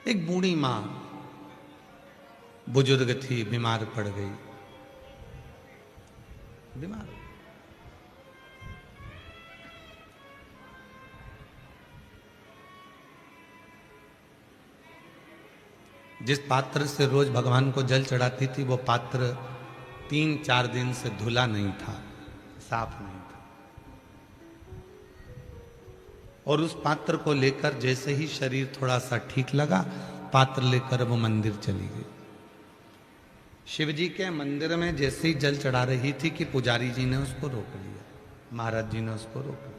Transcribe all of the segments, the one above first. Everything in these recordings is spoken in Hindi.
एक बूढ़ी मां बुजुर्ग थी, बीमार पड़ गई। बीमार, जिस पात्र से रोज भगवान को जल चढ़ाती थी वो पात्र 3-4 दिन से धुला नहीं था, साफ नहीं था। और उस पात्र को लेकर जैसे ही शरीर थोड़ा सा ठीक लगा, पात्र लेकर वो मंदिर चली गई। शिव जी के मंदिर में जैसे ही जल चढ़ा रही थी कि पुजारी जी ने उसको रोक लिया, महाराज जी ने उसको रोक लिया।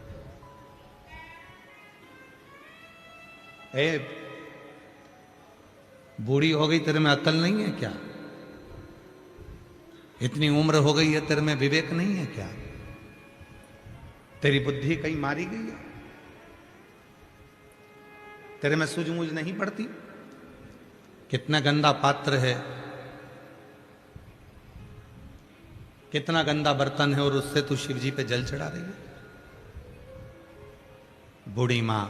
ए बूढ़ी हो गई, तेरे में अकल नहीं है क्या? इतनी उम्र हो गई है, तेरे में विवेक नहीं है क्या? तेरी बुद्धि कहीं मारी गई है? तेरे में सूझबूझ नहीं पड़ती? कितना गंदा पात्र है, कितना गंदा बर्तन है, और उससे तू शिव जी पे जल चढ़ा रही है। बूढ़ी मां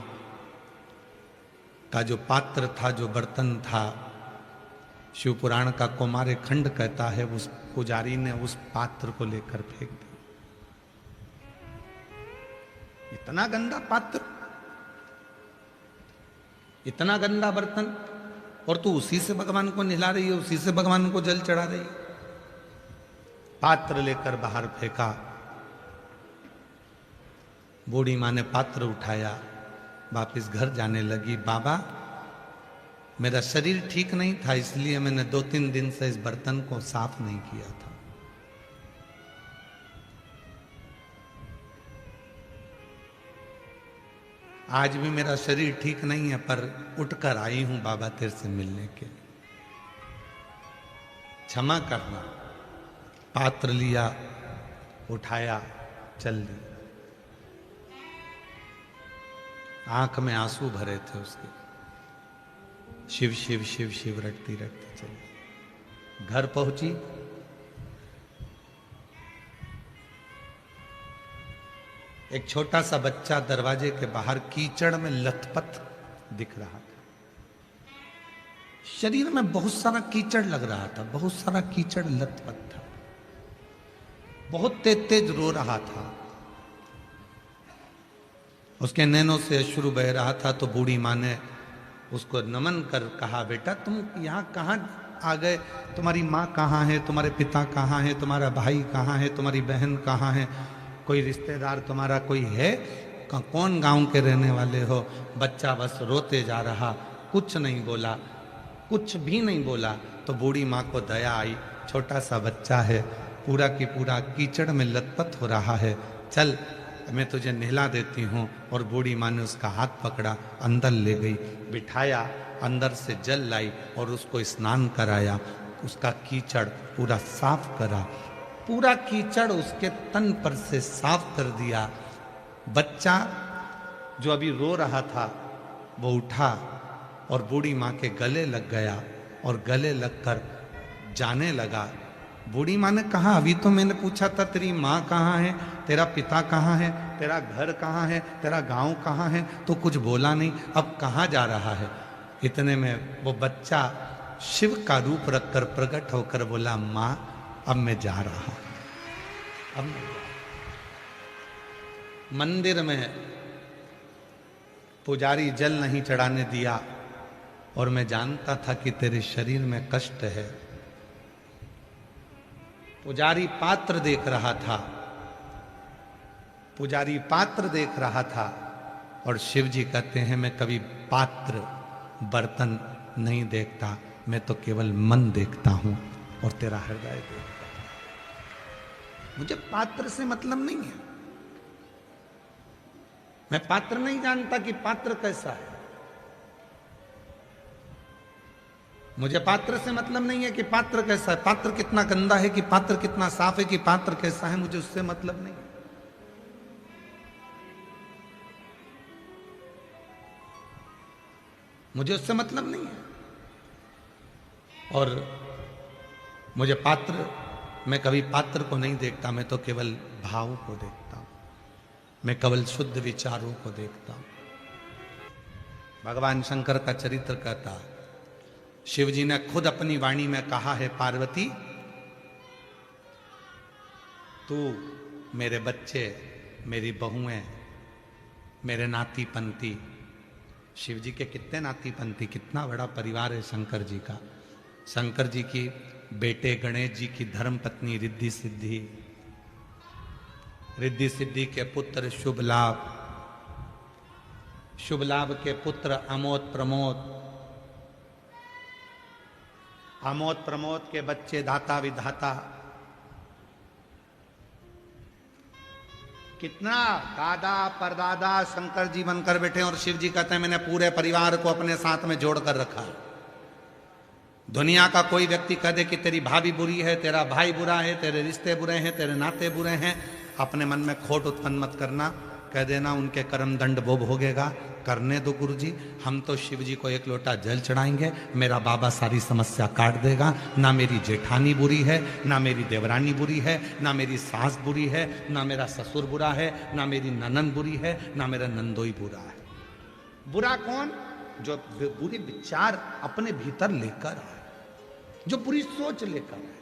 का जो पात्र था, जो बर्तन था, शिव पुराण का कौमार्य खंड कहता है, उस पुजारी ने उस पात्र को लेकर फेंक दिया। इतना गंदा पात्र, इतना गंदा बर्तन, और तू उसी से भगवान को नहला रही है, उसी से भगवान को जल चढ़ा रही है। पात्र लेकर बाहर फेंका। बूढ़ी मां ने पात्र उठाया, वापिस घर जाने लगी। बाबा, मेरा शरीर ठीक नहीं था, इसलिए मैंने 2-3 दिन से इस बर्तन को साफ नहीं किया था। आज भी मेरा शरीर ठीक नहीं है, पर उठकर आई हूं बाबा तेरे से मिलने के लिए, क्षमा करना। पात्र लिया, उठाया, चल दी। आंख में आंसू भरे थे उसके। शिव शिव शिव शिव रटती रटती चली। घर पहुंची, एक छोटा सा बच्चा दरवाजे के बाहर कीचड़ में लथपथ दिख रहा था। शरीर में बहुत सारा कीचड़ लग रहा था, बहुत सारा कीचड़ लथपथ था। बहुत तेज तेज रो रहा था, उसके नैनों से अश्रु बह रहा था। तो बूढ़ी मां ने उसको नमन कर कहा, बेटा तुम यहाँ कहाँ आ गए? तुम्हारी माँ कहाँ है? तुम्हारे पिता कहाँ है? तुम्हारा भाई कहाँ है? तुम्हारी बहन कहाँ है? कोई रिश्तेदार तुम्हारा कोई है? कौन गांव के रहने वाले हो? बच्चा बस रोते जा रहा, कुछ नहीं बोला, कुछ भी नहीं बोला। तो बूढ़ी माँ को दया आई, छोटा सा बच्चा है, पूरा की पूरा कीचड़ में लथपथ हो रहा है, चल मैं तुझे नहला देती हूँ। और बूढ़ी माँ ने उसका हाथ पकड़ा, अंदर ले गई, बिठाया, अंदर से जल लाई और उसको स्नान कराया। उसका कीचड़ पूरा साफ करा, पूरा कीचड़ उसके तन पर से साफ कर दिया। बच्चा जो अभी रो रहा था वो उठा और बूढ़ी माँ के गले लग गया और गले लगकर जाने लगा। बूढ़ी माँ ने कहा, अभी तो मैंने पूछा था तेरी माँ कहाँ है, तेरा पिता कहाँ है, तेरा घर कहाँ है, तेरा गांव कहाँ है, तो कुछ बोला नहीं, अब कहाँ जा रहा है? इतने में वो बच्चा शिव का रूप रखकर प्रकट होकर बोला, माँ अब मैं जा रहा हूं, अब मैं मंदिर में पुजारी जल नहीं चढ़ाने दिया और मैं जानता था कि तेरे शरीर में कष्ट है। पुजारी पात्र देख रहा था, पुजारी पात्र देख रहा था। और शिव जी कहते हैं, मैं कभी पात्र बर्तन नहीं देखता, मैं तो केवल मन देखता हूं और तेरा हृदय देखता हूं। मुझे पात्र से मतलब नहीं है, मैं पात्र नहीं जानता कि पात्र कैसा है। मुझे पात्र से मतलब नहीं है कि पात्र कैसा है, पात्र कितना गंदा है, कि पात्र कितना साफ है, कि पात्र कैसा है, मुझे उससे मतलब नहीं है। मुझे उससे मतलब नहीं है। और मुझे पात्र, मैं कभी पात्र को नहीं देखता, मैं तो केवल भाव को देखता हूं, मैं केवल शुद्ध विचारों को देखता हूं। भगवान शंकर का चरित्र कहता, शिव जी ने खुद अपनी वाणी में कहा है, पार्वती तू, मेरे बच्चे, मेरी बहुएं, मेरे नाती पंती। शिव जी के कितने नाती पंती, कितना बड़ा परिवार है शंकर जी का। शंकर जी की बेटे गणेश जी की धर्म पत्नी रिद्धि सिद्धि, रिद्धि सिद्धि के पुत्र शुभ लाभ, शुभ लाभ के पुत्र अमोद प्रमोद, अमोद प्रमोद के बच्चे दाता विधाता। कितना दादा परदादा शंकर जी बनकर बैठे और शिव जी कहते हैं मैंने पूरे परिवार को अपने साथ में जोड़कर रखा। दुनिया का कोई व्यक्ति कह दे कि तेरी भाभी बुरी है, तेरा भाई बुरा है, तेरे रिश्ते बुरे हैं, तेरे नाते बुरे हैं, अपने मन में खोट उत्पन्न मत करना। कह देना उनके कर्म दंड वो भोगेगा, करने दो गुरु जी। हम तो शिव जी को एक लोटा जल चढ़ाएंगे, मेरा बाबा सारी समस्या काट देगा। ना मेरी जेठानी बुरी है, ना मेरी देवरानी बुरी है, ना मेरी सास बुरी है, ना मेरा ससुर बुरा है, ना मेरी ननन बुरी है, ना मेरा नंदोई बुरा है। बुरा कौन? जो बुरे विचार अपने भीतर लेकर आए, जो बुरी सोच लेकर आए।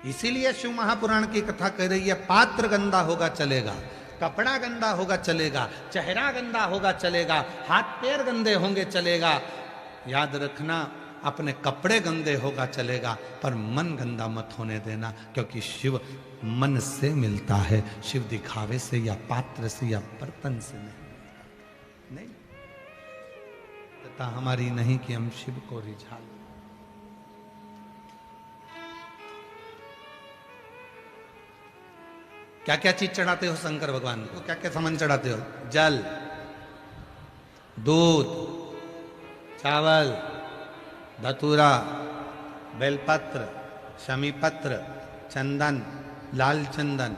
इसीलिए शिव महापुराण की कथा कह रही है, पात्र गंदा होगा चलेगा, कपड़ा गंदा होगा चलेगा, चेहरा गंदा होगा चलेगा, हाथ पैर गंदे होंगे चलेगा। याद रखना, अपने कपड़े गंदे होगा चलेगा, पर मन गंदा मत होने देना, क्योंकि शिव मन से मिलता है। शिव दिखावे से या पात्र से या बर्तन से नहीं। तथा हमारी नहीं कि हम शिव को रिझा लें। क्या क्या चीज चढ़ाते हो शंकर भगवान को? क्या क्या सामान चढ़ाते हो? जल, दूध, चावल, धतूरा, बेलपत्र, शमीपत्र, चंदन, लाल चंदन,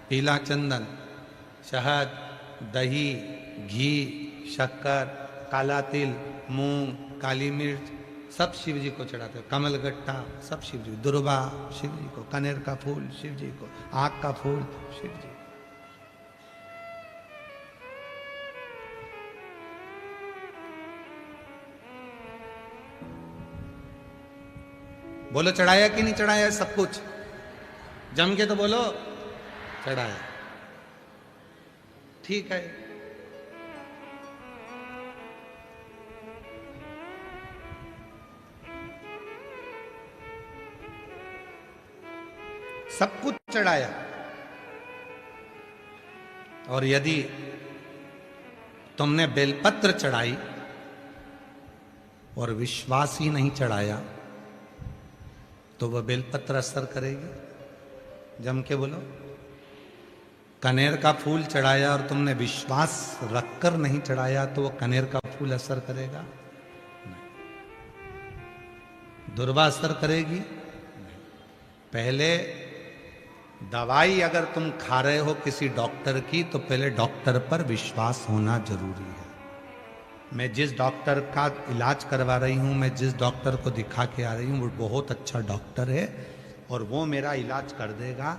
पीला चंदन, शहद, दही, घी, शक्कर, काला तिल, मूंग, काली मिर्च, सब शिव जी को चढ़ाते हो। कमलगट्टा सब शिव जी, दुर्वा शिव जी को, कनेर का फूल शिव जी को, आग का फूल शिव जी। बोलो चढ़ाया कि नहीं चढ़ाया? सब कुछ जम के तो बोलो चढ़ाया। ठीक है, सब कुछ चढ़ाया। और यदि तुमने बेलपत्र चढ़ाई और विश्वास ही नहीं चढ़ाया तो वह बेलपत्र असर करेगी? जम के बोलो। कनेर का फूल चढ़ाया और तुमने विश्वास रखकर नहीं चढ़ाया तो वह कनेर का फूल असर करेगा? नहीं। दुर्वा असर करेगी? नहीं। पहले दवाई अगर तुम खा रहे हो किसी डॉक्टर की, तो पहले डॉक्टर पर विश्वास होना जरूरी है। मैं जिस डॉक्टर का इलाज करवा रही हूँ, मैं जिस डॉक्टर को दिखा के आ रही हूँ, वो बहुत अच्छा डॉक्टर है और वो मेरा इलाज कर देगा।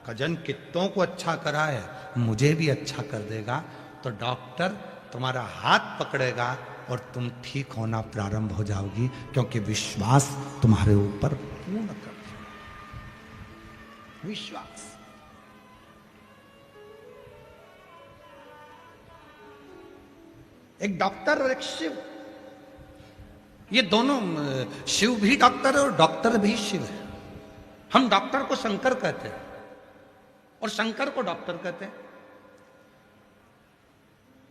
कजन कितनों को अच्छा करा है, मुझे भी अच्छा कर देगा। तो डॉक्टर तुम्हारा हाथ पकड़ेगा और तुम ठीक होना प्रारंभ हो जाओगी, क्योंकि विश्वास तुम्हारे ऊपर पूर्ण कर। विश्वास। एक डॉक्टर और एक शिव, ये दोनों, शिव भी डॉक्टर है और डॉक्टर भी शिव है। हम डॉक्टर को शंकर कहते हैं और शंकर को डॉक्टर कहते हैं।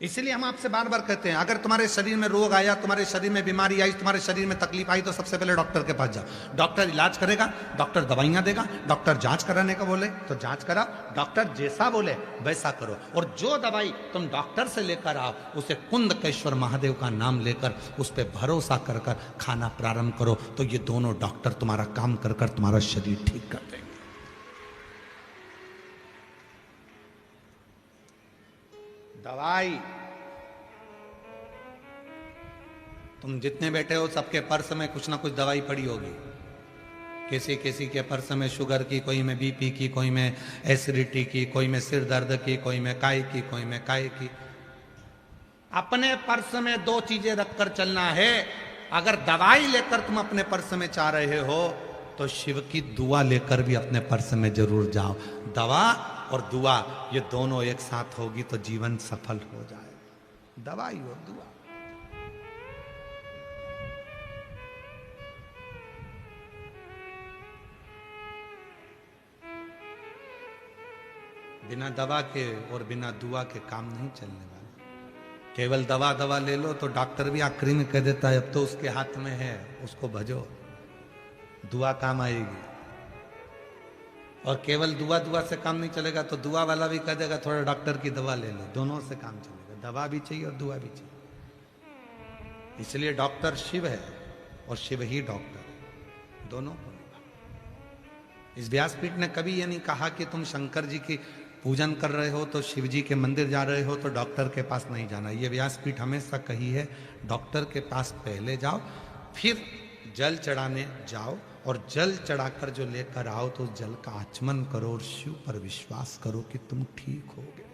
इसलिए हम आपसे बार बार कहते हैं, अगर तुम्हारे शरीर में रोग आया, तुम्हारे शरीर में बीमारी आई, तुम्हारे शरीर में तकलीफ आई, तो सबसे पहले डॉक्टर के पास जाओ। डॉक्टर इलाज करेगा, डॉक्टर दवाइयां देगा, डॉक्टर जांच कराने का बोले तो जांच करा, डॉक्टर जैसा बोले वैसा करो। और जो दवाई तुम डॉक्टर से लेकर आओ, उसे कुंदकेश्वर महादेव का नाम लेकर उस पर भरोसा कर कर खाना प्रारंभ करो, तो ये दोनों डॉक्टर तुम्हारा काम कर कर तुम्हारा शरीर ठीक कर देंगे। दवाई, तुम जितने बैठे हो सबके पर्स में कुछ ना कुछ दवाई पड़ी होगी। किसी किसी के पर्स में शुगर की, कोई में बीपी की, कोई में एसिडिटी की, कोई में सिर दर्द की, कोई में काय की, कोई में काय की। अपने पर्स में 2 चीजें रखकर चलना है। अगर दवाई लेकर तुम अपने पर्स में जा रहे हो तो शिव की दुआ लेकर भी अपने पर्स में जरूर जाओ। दवा और दुआ ये दोनों एक साथ होगी तो जीवन सफल हो जाए। दवाई और दुआ। बिना दवा के और बिना दुआ के काम नहीं चलने वाला। केवल दवा दवा ले लो तो डॉक्टर भी आखिरी में कह देता है अब तो उसके हाथ में है, उसको भजो, दुआ काम आएगी। और केवल दुआ दुआ से काम नहीं चलेगा तो दुआ वाला भी कह देगा थोड़ा डॉक्टर की दवा ले लो, दोनों से काम चलेगा। दवा भी चाहिए और दुआ भी चाहिए। इसलिए डॉक्टर शिव है और शिव ही डॉक्टर है, दोनों को। इस व्यासपीठ ने कभी ये नहीं कहा कि तुम शंकर जी की पूजन कर रहे हो तो शिव जी के मंदिर जा रहे हो तो डॉक्टर के पास नहीं जाना। ये व्यासपीठ हमेशा कही है डॉक्टर के पास पहले जाओ, फिर जल चढ़ाने जाओ और जल चढ़ाकर जो लेकर आओ तो जल का आचमन करो और शिव पर विश्वास करो कि तुम ठीक होगे।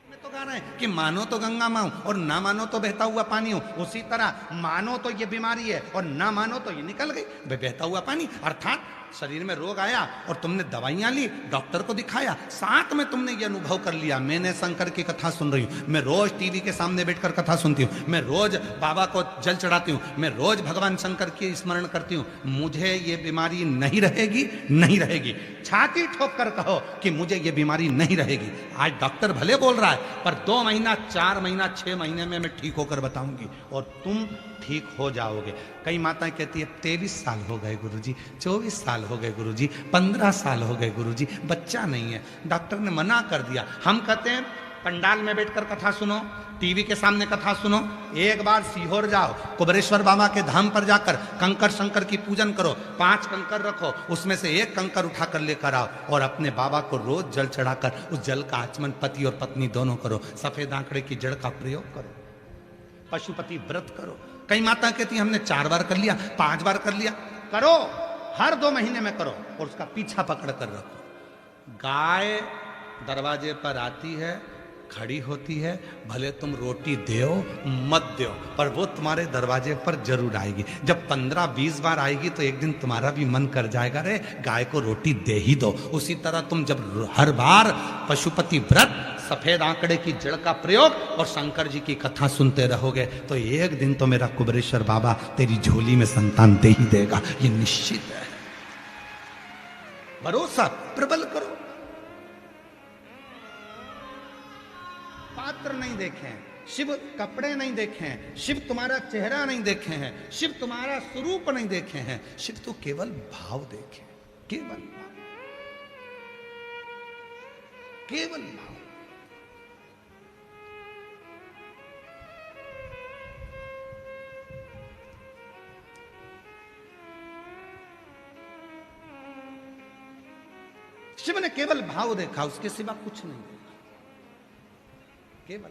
मैं तो कह रहा है कि मानो तो गंगा माँ और ना मानो तो बहता हुआ पानी हो, उसी तरह मानो तो ये बीमारी है और ना मानो तो ये निकल गई बहता हुआ पानी। अर्थात शरीर में रोग आया और तुमने दवाइयां ली, डॉक्टर को दिखाया, साथ में तुमने ये अनुभव कर लिया मैंने शंकर की कथा सुन रही हूं, मैं रोज टीवी के सामने बैठकर कथा सुनती हूं, मैं रोज बाबा को जल चढ़ाती हूं, मैं रोज भगवान शंकर की स्मरण करती हूं, मुझे ये बीमारी नहीं रहेगी, नहीं रहेगी। छाती ठोक कर कहो कि मुझे ये बीमारी नहीं रहेगी। आज डॉक्टर भले बोल रहा है पर 2 महीना, 4 महीना, 6 महीने में मैं ठीक होकर बताऊंगी और तुम ठीक हो जाओगे। कई माताएं कहती है 23 साल हो गए गुरुजी, 24 साल हो गए गुरुजी, 15 साल हो गए गुरुजी, बच्चा नहीं है, डॉक्टर ने मना कर दिया। हम कहते हैं पंडाल में बैठकर कथा सुनो, टीवी के सामने कथा सुनो, एक बार सीहोर जाओ, कुबरेश्वर बाबा के धाम पर जाकर कंकर शंकर की पूजन करो, 5 कंकर रखो, उसमें से 1 कंकर उठाकर लेकर आओ और अपने बाबा को रोज जल चढ़ाकर उस जल का आचमन पति और पत्नी दोनों करो। सफेद आंकड़े की जड़ का प्रयोग करो, पशुपति व्रत करो। कई माता कहती हमने 4 बार कर लिया, 5 बार कर लिया, करो, हर 2 महीने में करो और उसका पीछा पकड़ कर रखो। गाय दरवाजे पर आती है, खड़ी होती है, भले तुम रोटी दो मत दो पर वो तुम्हारे दरवाजे पर जरूर आएगी। जब 15-20 बार आएगी तो एक दिन तुम्हारा भी मन कर जाएगा रे गाय को रोटी दे ही दो। उसी तरह तुम जब हर बार पशुपति व्रत, सफेद आंकड़े की जड़ का प्रयोग और शंकर जी की कथा सुनते रहोगे तो एक दिन तो मेरा कुबरेश्वर बाबा तेरी झोली में संतान दे ही देगा, ये निश्चित है। भरोसा प्रबल करो। पात्र नहीं देखे हैं, शिव कपड़े नहीं देखे हैं, शिव तुम्हारा चेहरा नहीं देखे हैं, शिव तुम्हारा स्वरूप नहीं देखे हैं, शिव तो केवल भाव देखे, केवल भाव, केवल भाव। शिव ने केवल भाव देखा, उसके सिवा कुछ नहीं देखा, केवल।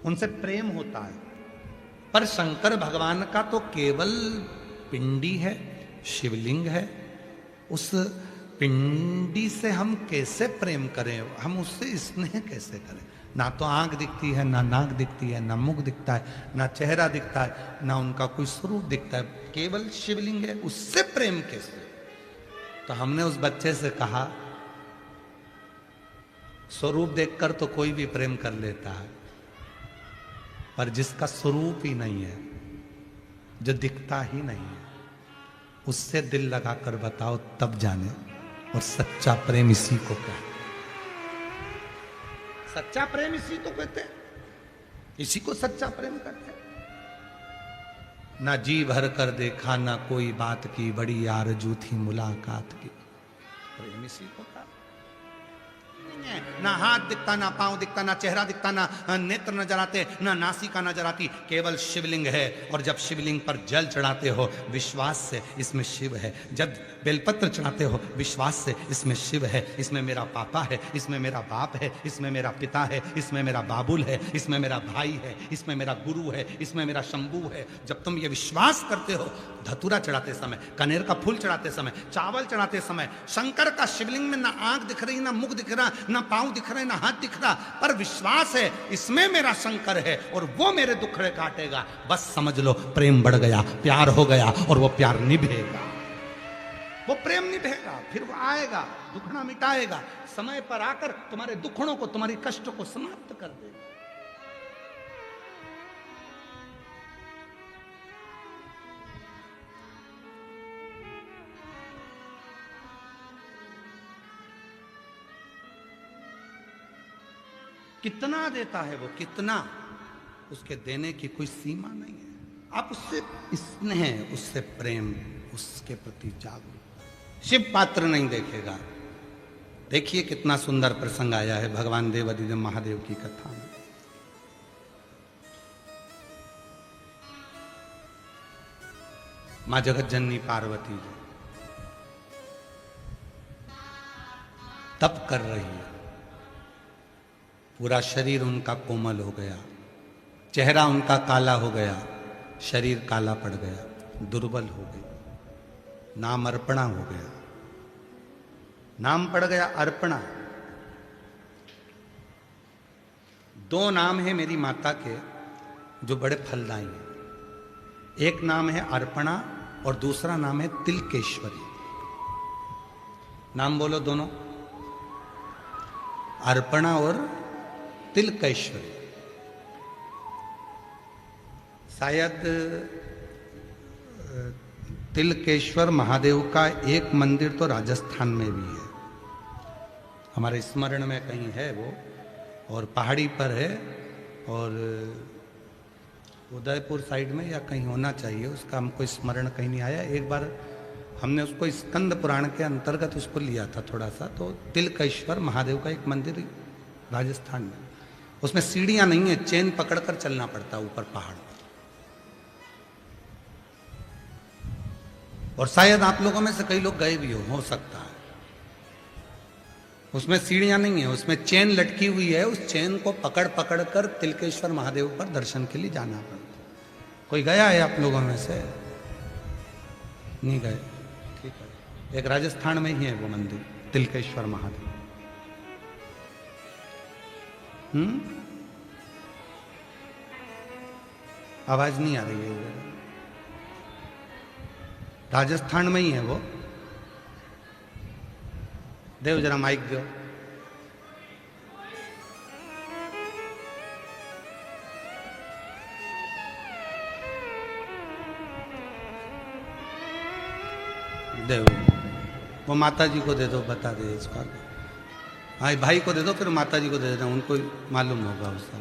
उनसे प्रेम होता है पर शंकर भगवान का तो केवल पिंडी है, शिवलिंग है। उस पिंडी से हम कैसे प्रेम करें, हम उससे स्नेह कैसे करें? ना तो आंख दिखती है, ना नाक दिखती है, ना मुख दिखता है, ना चेहरा दिखता है, ना उनका कोई स्वरूप दिखता है, केवल शिवलिंग है, उससे प्रेम कैसे? तो हमने उस बच्चे से कहा स्वरूप देखकर तो कोई भी प्रेम कर लेता है पर जिसका स्वरूप ही नहीं है, जो दिखता ही नहीं है, उससे दिल लगाकर बताओ तब जाने। और सच्चा प्रेम इसी को कहते, सच्चा प्रेम इसी को कहते हैं, इसी को सच्चा प्रेम कहते हैं। ना जी भर कर देखा ना कोई बात की, बड़ी आरजू थी मुलाकात की, प्रेम इसी को कहा। ना हाथ दिखता, ना पांव दिखता, ना चेहरा दिखता, ना नेत्र नजर आते, ना नासिका नजर आती, केवल शिवलिंग है। और जब शिवलिंग पर जल चढ़ाते हो विश्वास से इसमें शिव है, जब बेलपत्र चढ़ाते हो विश्वास से इसमें शिव है, इसमें मेरा पापा है, इसमें मेरा बाप है, इसमें मेरा पिता है, इसमें मेरा बाबुल है, इसमें मेरा भाई है, इसमें मेरा गुरु है, इसमें मेरा शंभू है। जब तुम ये विश्वास करते हो, धतूरा चढ़ाते समय, कनेर का फूल चढ़ाते समय, चावल चढ़ाते समय, शंकर का शिवलिंग में ना आंख दिख रही, ना मुख दिख रहा, ना पांव दिख रहे, ना हाथ दिख रहा, पर विश्वास है इसमें मेरा शंकर है और वो मेरे दुखड़े काटेगा, बस समझ लो प्रेम बढ़ गया, प्यार हो गया और वो प्यार निभेगा, वो प्रेम निभेगा, फिर वो आएगा, दुखड़ा मिटाएगा, समय पर आकर तुम्हारे दुखड़ों को, तुम्हारी कष्टों को समाप्त कर देगा। कितना देता है वो, कितना, उसके देने की कोई सीमा नहीं है। आप उससे स्नेह, उससे प्रेम, उसके प्रति जागरूक। शिव पात्र नहीं देखेगा। देखिए कितना सुंदर प्रसंग आया है भगवान देवाधिदेव महादेव की कथा में। मां जगत जननी पार्वती जी तप कर रही है, पूरा शरीर उनका कोमल हो गया, चेहरा उनका काला हो गया, शरीर काला पड़ गया, दुर्बल हो गई, नाम अर्पणा हो गया, नाम पड़ गया अर्पणा। दो नाम है मेरी माता के जो बड़े फलदायी हैं। एक नाम है अर्पणा और दूसरा नाम है तिलकेश्वरी। नाम बोलो दोनों, अर्पणा और तिलकेश्वरी। शायद तिलकेश्वर महादेव का एक मंदिर तो राजस्थान में भी है, हमारे स्मरण में कहीं है वो, और पहाड़ी पर है, और उदयपुर साइड में या कहीं होना चाहिए, उसका हमको स्मरण कहीं नहीं आया। एक बार हमने उसको स्कंद पुराण के अंतर्गत उसको लिया था थोड़ा सा, तो तिलकेश्वर महादेव का एक मंदिर राजस्थान में, उसमें सीढ़ियां नहीं है, चेन पकड़कर चलना पड़ता है ऊपर पहाड़ पर। और शायद आप लोगों में से कई लोग गए भी हो सकता है। उसमें सीढ़ियां नहीं है, उसमें चेन लटकी हुई है, उस चेन को पकड़ पकड़ कर तिलकेश्वर महादेव पर दर्शन के लिए जाना पड़ता। कोई गया है आप लोगों में से? नहीं गए, ठीक है। एक राजस्थान में ही है वो मंदिर, तिलकेश्वर महादेव। आवाज नहीं आ रही है? राजस्थान में ही है वो। देव जरा माइक दो। देव वो माता जी को दे दो, बता दे इसका। हाँ भाई को दे दो, फिर माता जी को दे देना, उनको मालूम होगा उसका।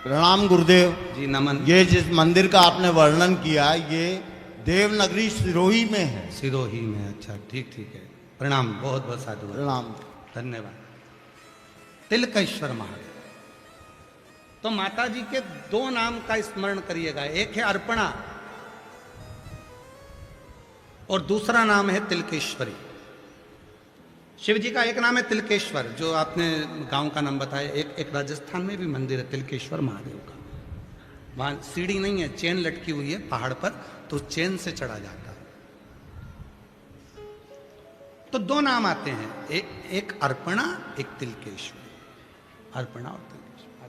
प्रणाम गुरुदेव जी। नमन। ये जिस मंदिर का आपने वर्णन किया ये देवनगरी सिरोही में है। सिरोही में, अच्छा ठीक ठीक है। प्रणाम, बहुत बहुत साधु, प्रणाम, धन्यवाद। तिलकेश्वर महादेव। तो माता जी के दो नाम का स्मरण करिएगा, एक है अर्पणा और दूसरा नाम है तिलकेश्वरी। शिव जी का एक नाम है तिलकेश्वर, जो आपने गांव का नाम बताया। एक राजस्थान में भी मंदिर है तिलकेश्वर महादेव का, वहां सीढ़ी नहीं है, चेन लटकी हुई है पहाड़ पर, तो चेन से चढ़ा जाता है। तो दो नाम आते हैं, एक अर्पणा, एक तिलकेश्वर। अर्पणा और तिलकेश्वर,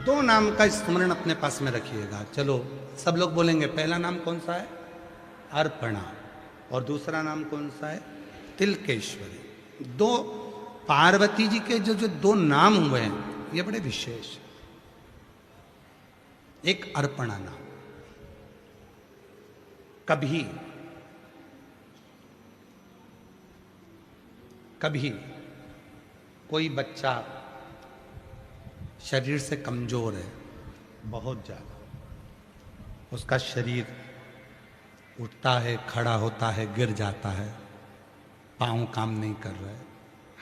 दो नाम का स्मरण अपने पास में रखिएगा। चलो सब लोग बोलेंगे, पहला नाम कौन सा है? अर्पणा, और दूसरा नाम कौन सा है? तिलकेश्वरी। दो पार्वती जी के जो दो नाम हुए हैं ये बड़े विशेष हैं। एक अर्पणा नाम, कभी कभी कोई बच्चा शरीर से कमजोर है बहुत ज्यादा, उसका शरीर उठता है, खड़ा होता है, गिर जाता है, पाँव काम नहीं कर रहा है,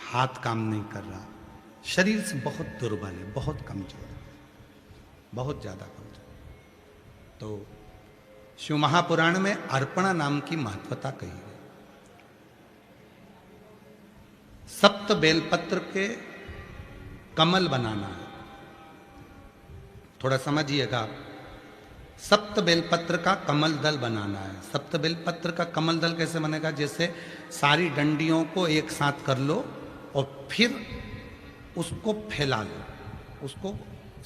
हाथ काम नहीं कर रहा, शरीर से बहुत दुर्बल है, बहुत कमजोर है, बहुत ज़्यादा कमजोर। तो शिव महापुराण में अर्पणा नाम की महत्वता कही है। सप्त बेलपत्र के कमल बनाना है, थोड़ा समझिएगा। सप्त बेलपत्र का कमल दल बनाना है। सप्त बेलपत्र का कमल दल कैसे बनेगा? जैसे सारी डंडियों को एक साथ कर लो और फिर उसको फैला लो, उसको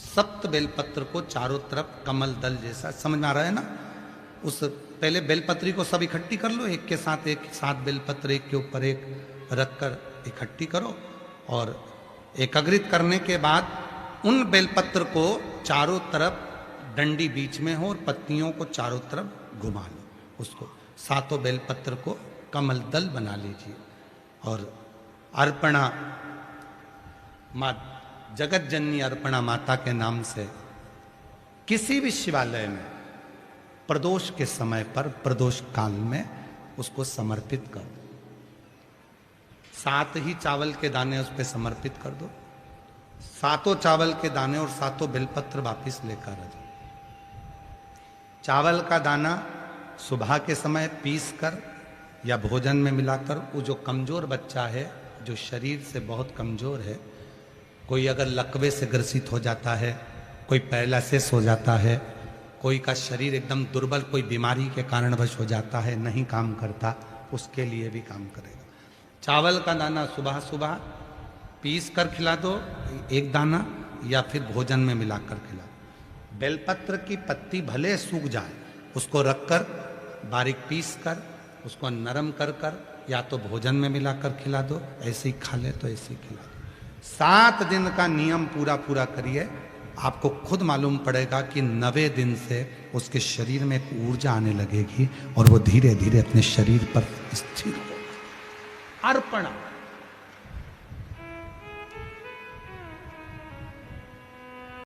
सप्त बेलपत्र को चारों तरफ कमल दल जैसा, समझ में आ रहा है ना? उस पहले बेलपत्री को सब इकट्ठी कर लो, एक के साथ एक, 7 बेलपत्र एक के ऊपर एक रखकर इकट्ठी करो, और एकत्रित करने के बाद उन बेलपत्र को चारों तरफ, डंडी बीच में हो और पत्तियों को चारों तरफ घुमा लो, उसको 7 बेलपत्र को कमल दल बना लीजिए। और अर्पणा माँ जगत जननी अर्पणा माता के नाम से किसी भी शिवालय में प्रदोष के समय पर, प्रदोष काल में उसको समर्पित कर दो। 7 ही चावल के दाने उस पर समर्पित कर दो, 7 चावल के दाने और 7 बेलपत्र वापिस लेकर आ जाओ। चावल का दाना सुबह के समय पीस कर या भोजन में मिलाकर, वो जो कमजोर बच्चा है, जो शरीर से बहुत कमजोर है, कोई अगर लकवे से ग्रसित हो जाता है, कोई पैरालिसिस हो जाता है, कोई का शरीर एकदम दुर्बल, कोई बीमारी के कारणवश हो जाता है, नहीं काम करता, उसके लिए भी काम करेगा। चावल का दाना सुबह सुबह पीस कर खिला दो, एक दाना, या फिर भोजन में मिलाकर खिला दो। बेलपत्र की पत्ती भले सूख जाए, उसको रखकर बारीक पीस कर उसको नरम कर कर या तो भोजन में मिलाकर खिला दो, ऐसे ही खा ले तो ऐसे ही खिला दो। 7 दिन का नियम पूरा पूरा करिए, आपको खुद मालूम पड़ेगा कि 9वें दिन से उसके शरीर में एक ऊर्जा आने लगेगी और वो धीरे धीरे अपने शरीर पर स्थिर होगा। अर्पणा